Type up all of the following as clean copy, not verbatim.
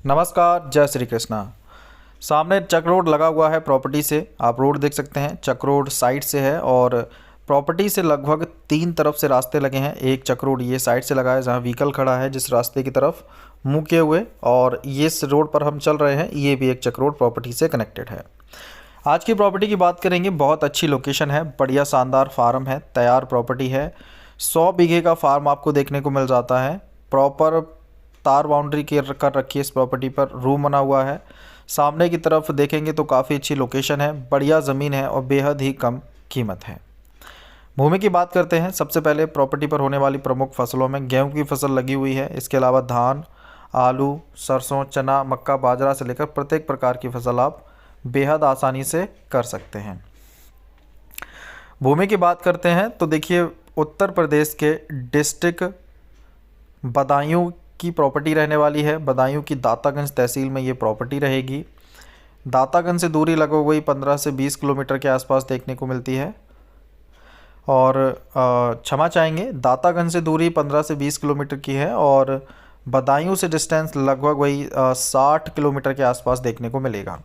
नमस्कार, जय श्री कृष्णा। सामने चक रोड लगा हुआ है प्रॉपर्टी से। आप रोड देख सकते हैं, चक रोड साइड से है और प्रॉपर्टी से लगभग 3 तरफ से रास्ते लगे हैं। एक चक रोड ये साइड से लगा है जहां व्हीकल खड़ा है जिस रास्ते की तरफ मुंह किए हुए, और ये इस रोड पर हम चल रहे हैं, ये भी एक चक रोड प्रॉपर्टी से कनेक्टेड है। आज की प्रॉपर्टी की बात करेंगे। बहुत अच्छी लोकेशन है, बढ़िया शानदार फार्म है, तैयार प्रॉपर्टी है। 100 बीघे का फार्म आपको देखने को मिल जाता है। प्रॉपर तार बाउंड्री कर रखी है इस प्रॉपर्टी पर, रूम बना हुआ है। सामने की तरफ देखेंगे तो काफ़ी अच्छी लोकेशन है, बढ़िया ज़मीन है और बेहद ही कम कीमत है। भूमि की बात करते हैं। सबसे पहले प्रॉपर्टी पर होने वाली प्रमुख फसलों में गेहूं की फसल लगी हुई है। इसके अलावा धान, आलू, सरसों, चना, मक्का, बाजरा से लेकर प्रत्येक प्रकार की फसल आप बेहद आसानी से कर सकते हैं। भूमि की बात करते हैं तो देखिए, उत्तर प्रदेश के डिस्ट्रिक्ट बदायूं की प्रॉपर्टी रहने वाली है। बदायूं की दातागंज तहसील में ये प्रॉपर्टी रहेगी। दातागंज से दूरी लगभग वही 15 से 20 किलोमीटर के आसपास देखने को मिलती है। और क्षमा चाहेंगे, दातागंज से दूरी 15 से 20 किलोमीटर की है और बदायूं से डिस्टेंस लगभग वही 60 किलोमीटर के आसपास देखने को मिलेगा।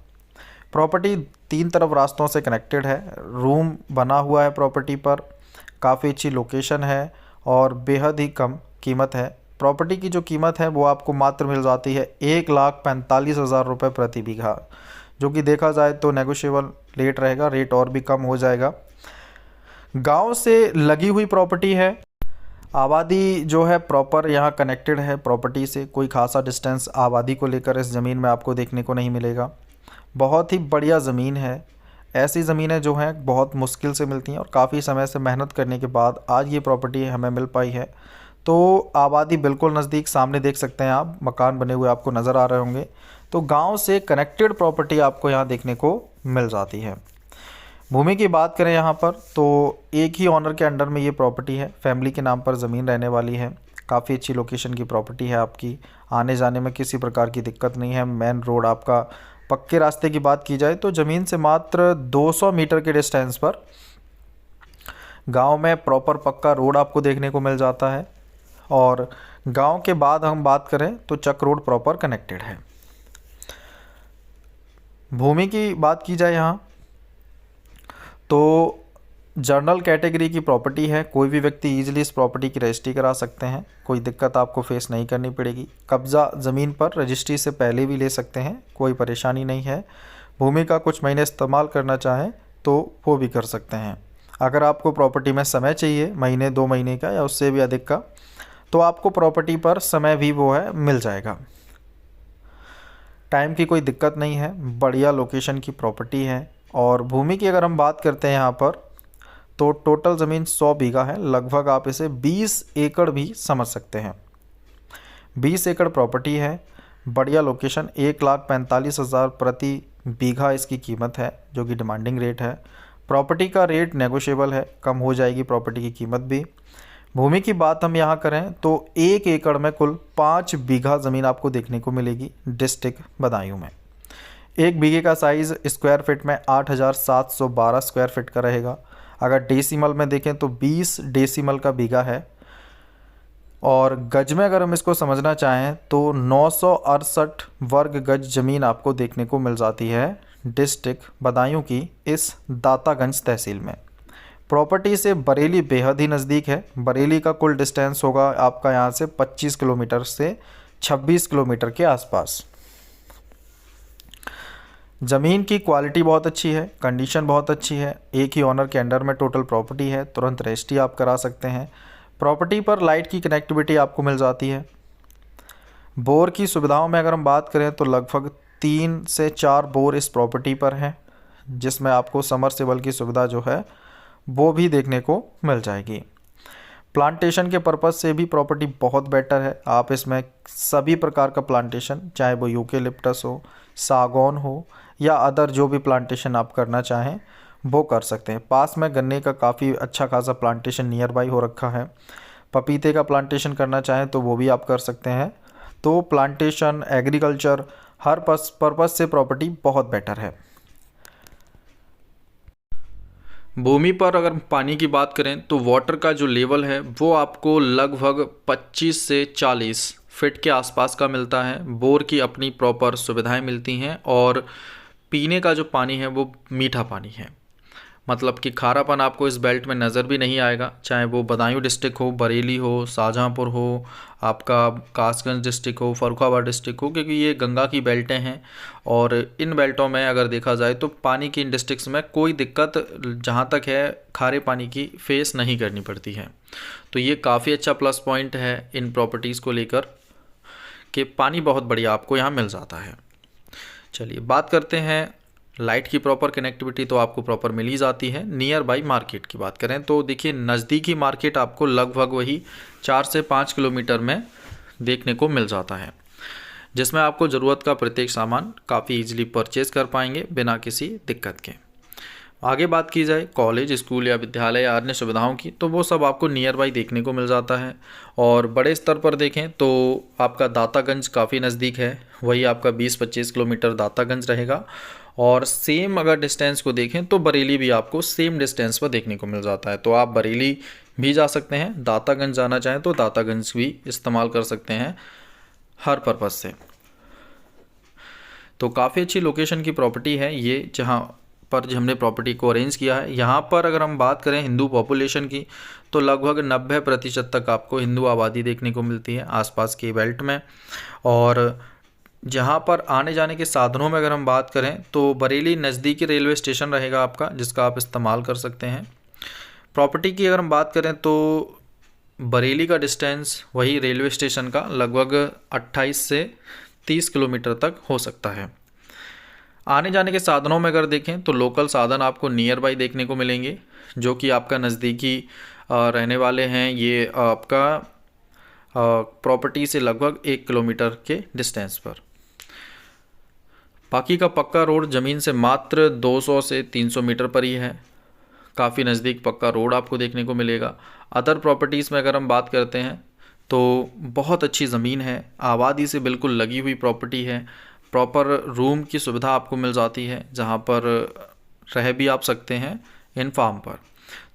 प्रॉपर्टी 3 तरफ रास्तों से कनेक्टेड है। रूम बना हुआ है प्रॉपर्टी पर, काफ़ी अच्छी लोकेशन है और बेहद ही कम कीमत है। प्रॉपर्टी की जो कीमत है वो आपको मात्र मिल जाती है 1,45,000 रुपये प्रति बीघा, जो कि देखा जाए तो नेगोशिएबल रेट रहेगा, रेट और भी कम हो जाएगा। गांव से लगी हुई प्रॉपर्टी है। आबादी जो है प्रॉपर यहाँ कनेक्टेड है प्रॉपर्टी से। कोई खासा डिस्टेंस आबादी को लेकर इस ज़मीन में आपको देखने को नहीं मिलेगा। बहुत ही बढ़िया ज़मीन है। ऐसी ज़मीनें जो हैं बहुत मुश्किल से मिलती हैं और काफ़ी समय से मेहनत करने के बाद आज ये प्रॉपर्टी हमें मिल पाई है। तो आबादी बिल्कुल नज़दीक, सामने देख सकते हैं आप, मकान बने हुए आपको नज़र आ रहे होंगे। तो गांव से कनेक्टेड प्रॉपर्टी आपको यहाँ देखने को मिल जाती है। भूमि की बात करें यहाँ पर तो एक ही ऑनर के अंडर में ये प्रॉपर्टी है। फैमिली के नाम पर ज़मीन रहने वाली है। काफ़ी अच्छी लोकेशन की प्रॉपर्टी है आपकी, आने जाने में किसी प्रकार की दिक्कत नहीं है। मेन रोड आपका, पक्के रास्ते की बात की जाए तो ज़मीन से मात्र 200 मीटर के डिस्टेंस पर गांव में प्रॉपर पक्का रोड आपको देखने को मिल जाता है। और गांव के बाद हम बात करें तो चक रोड प्रॉपर कनेक्टेड है। भूमि की बात की जाए यहाँ तो जर्नल कैटेगरी की प्रॉपर्टी है। कोई भी व्यक्ति इजीली इस प्रॉपर्टी की रजिस्ट्री करा सकते हैं, कोई दिक्कत आपको फेस नहीं करनी पड़ेगी। कब्ज़ा ज़मीन पर रजिस्ट्री से पहले भी ले सकते हैं, कोई परेशानी नहीं है। भूमि का कुछ महीने इस्तेमाल करना चाहें तो वो भी कर सकते हैं। अगर आपको प्रॉपर्टी में समय चाहिए, महीने 2 महीने का या उससे भी अधिक का, तो आपको प्रॉपर्टी पर समय भी वो है मिल जाएगा। टाइम की कोई दिक्कत नहीं है, बढ़िया लोकेशन की प्रॉपर्टी है। और भूमि की अगर हम बात करते हैं यहाँ पर तो टोटल ज़मीन 100 बीघा है। लगभग आप इसे 20 एकड़ भी समझ सकते हैं। 20 एकड़ प्रॉपर्टी है, बढ़िया लोकेशन। 1,45,000 प्रति बीघा इसकी कीमत है, जो कि डिमांडिंग रेट है। प्रॉपर्टी का रेट नेगोशिएबल है, कम हो जाएगी प्रॉपर्टी की कीमत भी। भूमि की बात हम यहाँ करें तो 1 एकड़ में कुल 5 बीघा ज़मीन आपको देखने को मिलेगी डिस्ट्रिक्ट बदायूं में। 1 बीघे का साइज़ स्क्वायर फिट में 8,712 स्क्वायर फिट का रहेगा। अगर डेसिमल में देखें तो 20 डेसिमल का बीघा है। और गज में अगर हम इसको समझना चाहें तो 968 वर्ग गज ज़मीन आपको देखने को मिल जाती है डिस्ट्रिक्ट बदायूं की इस दातागंज तहसील में। प्रॉपर्टी से बरेली बेहद ही नज़दीक है। बरेली का कुल डिस्टेंस होगा आपका यहाँ से 25 किलोमीटर से 26 किलोमीटर के आसपास। ज़मीन की क्वालिटी बहुत अच्छी है, कंडीशन बहुत अच्छी है। एक ही ऑनर के अंडर में टोटल प्रॉपर्टी है, तुरंत रजिस्ट्री आप करा सकते हैं। प्रॉपर्टी पर लाइट की कनेक्टिविटी आपको मिल जाती है। बोर की सुविधाओं में अगर हम बात करें तो लगभग 3 से 4 बोर इस प्रॉपर्टी पर हैं, जिसमें आपको समरसेबल की सुविधा जो है वो भी देखने को मिल जाएगी। प्लांटेशन के पर्पज़ से भी प्रॉपर्टी बहुत बेटर है। आप इसमें सभी प्रकार का प्लांटेशन, चाहे वो यूकेलिप्टस हो, सागौन हो या अदर जो भी प्लांटेशन आप करना चाहें वो कर सकते हैं। पास में गन्ने का काफ़ी अच्छा खासा प्लांटेशन नियर बाई हो रखा है। पपीते का प्लांटेशन करना चाहें तो वो भी आप कर सकते हैं। तो प्लांटेशन, एग्रीकल्चर, हर पर्पज़ से प्रॉपर्टी बहुत बेटर है। भूमि पर अगर पानी की बात करें तो वाटर का जो लेवल है वो आपको लगभग 25 से 40 फीट के आसपास का मिलता है। बोर की अपनी प्रॉपर सुविधाएं मिलती हैं और पीने का जो पानी है वो मीठा पानी है, मतलब कि खारापन आपको इस बेल्ट में नज़र भी नहीं आएगा, चाहे वो बदायूं डिस्ट्रिक्ट हो, बरेली हो, शाहजहाँपुर हो, आपका कासगंज डिस्ट्रिक्ट हो, फर्रुखाबाद डिस्ट्रिक्ट हो, क्योंकि ये गंगा की बेल्टें हैं। और इन बेल्टों में अगर देखा जाए तो पानी की इन डिस्ट्रिक्ट्स में कोई दिक्कत जहाँ तक है खारे पानी की फेस नहीं करनी पड़ती है। तो ये काफ़ी अच्छा प्लस पॉइंट है इन प्रॉपर्टीज़ को लेकर कि पानी बहुत बढ़िया आपको यहाँ मिल जाता है। चलिए बात करते हैं लाइट की प्रॉपर कनेक्टिविटी, तो आपको प्रॉपर मिल ही जाती है। नियर बाई मार्केट की बात करें तो देखिए नज़दीकी मार्केट आपको लगभग वही 4 से 5 किलोमीटर में देखने को मिल जाता है, जिसमें आपको ज़रूरत का प्रत्येक सामान काफ़ी इजीली परचेज़ कर पाएंगे बिना किसी दिक्कत के। आगे बात की जाए कॉलेज, स्कूल या विद्यालय या अन्य सुविधाओं की, तो वो सब आपको नियर बाई देखने को मिल जाता है। और बड़े स्तर पर देखें तो आपका दातागंज काफ़ी नज़दीक है, वही आपका 20-25 किलोमीटर दातागंज रहेगा। और सेम अगर डिस्टेंस को देखें तो बरेली भी आपको सेम डिस्टेंस पर देखने को मिल जाता है, तो आप बरेली भी जा सकते हैं, दातागंज जाना चाहें तो दातागंज भी इस्तेमाल कर सकते हैं हर पर्पज़ से। तो काफ़ी अच्छी लोकेशन की प्रॉपर्टी है ये, जहाँ पर हमने प्रॉपर्टी को अरेंज किया है। यहाँ पर अगर हम बात करें हिंदू पॉपुलेशन की तो लगभग 90% तक आपको हिंदू आबादी देखने को मिलती है आसपास के बेल्ट में। और जहाँ पर आने जाने के साधनों में अगर हम बात करें तो बरेली नज़दीकी रेलवे स्टेशन रहेगा आपका, जिसका आप इस्तेमाल कर सकते हैं। प्रॉपर्टी की अगर हम बात करें तो बरेली का डिस्टेंस वही रेलवे स्टेशन का लगभग 28 से 30 किलोमीटर तक हो सकता है। आने जाने के साधनों में अगर देखें तो लोकल साधन आपको नियर बाई देखने को मिलेंगे, जो कि आपका नज़दीकी रहने वाले हैं। ये आपका प्रॉपर्टी से लगभग 1 किलोमीटर के डिस्टेंस पर। बाकी का पक्का रोड ज़मीन से मात्र 200 से 300 मीटर पर ही है, काफ़ी नज़दीक पक्का रोड आपको देखने को मिलेगा। अदर प्रॉपर्टीज़ में अगर हम बात करते हैं तो बहुत अच्छी ज़मीन है, आबादी से बिल्कुल लगी हुई प्रॉपर्टी है, प्रॉपर रूम की सुविधा आपको मिल जाती है, जहाँ पर रह भी आप सकते हैं इन फार्म पर।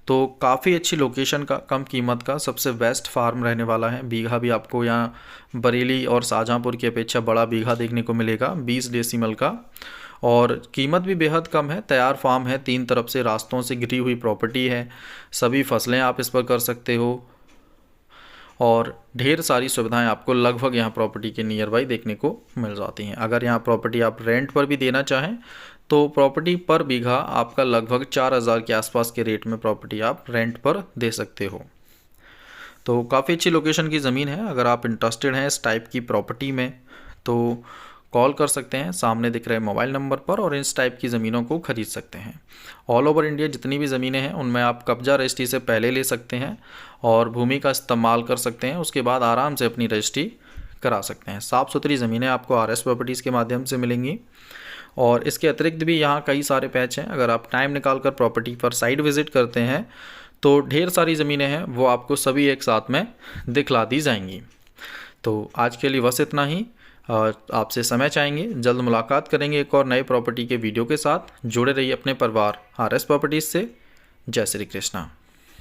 तो काफ़ी अच्छी लोकेशन का, कम कीमत का, सबसे बेस्ट फार्म रहने वाला है। बीघा भी आपको यहाँ बरेली और शाहजहाँपुर की अपेक्षा बड़ा बीघा देखने को मिलेगा, 20 डेसिमल का, और कीमत भी बेहद कम है। तैयार फार्म है, 3 तरफ से रास्तों से घिरी हुई प्रॉपर्टी है, सभी फसलें आप इस पर कर सकते हो और ढेर सारी सुविधाएं आपको लगभग यहाँ प्रॉपर्टी के नियर बाई देखने को मिल जाती हैं। अगर यहाँ प्रॉपर्टी आप रेंट पर भी देना चाहें तो प्रॉपर्टी पर बीघा आपका लगभग 4000 के आसपास के रेट में प्रॉपर्टी आप रेंट पर दे सकते हो। तो काफ़ी अच्छी लोकेशन की ज़मीन है। अगर आप इंटरेस्टेड हैं इस टाइप की प्रॉपर्टी में तो कॉल कर सकते हैं सामने दिख रहे मोबाइल नंबर पर और इस टाइप की ज़मीनों को ख़रीद सकते हैं। ऑल ओवर इंडिया जितनी भी ज़मीनें हैं उनमें आप कब्जा रजिस्ट्री से पहले ले सकते हैं और भूमि का इस्तेमाल कर सकते हैं, उसके बाद आराम से अपनी रजिस्ट्री करा सकते हैं। साफ़ सुथरी ज़मीनें आपको आरएस प्रॉपर्टीज़ के माध्यम से मिलेंगी। और इसके अतिरिक्त भी यहाँ कई सारे पैच हैं, अगर आप टाइम निकाल कर प्रॉपर्टी पर साइट विज़िट करते हैं तो ढेर सारी ज़मीनें हैं वो आपको सभी एक साथ में दिखला दी जाएंगी। तो आज के लिए बस इतना ही, आपसे समय चाहेंगे, जल्द मुलाकात करेंगे एक और नए प्रॉपर्टी के वीडियो के साथ। जुड़े रहिए अपने परिवार आरएस प्रॉपर्टीज़ से। जय श्री कृष्णा।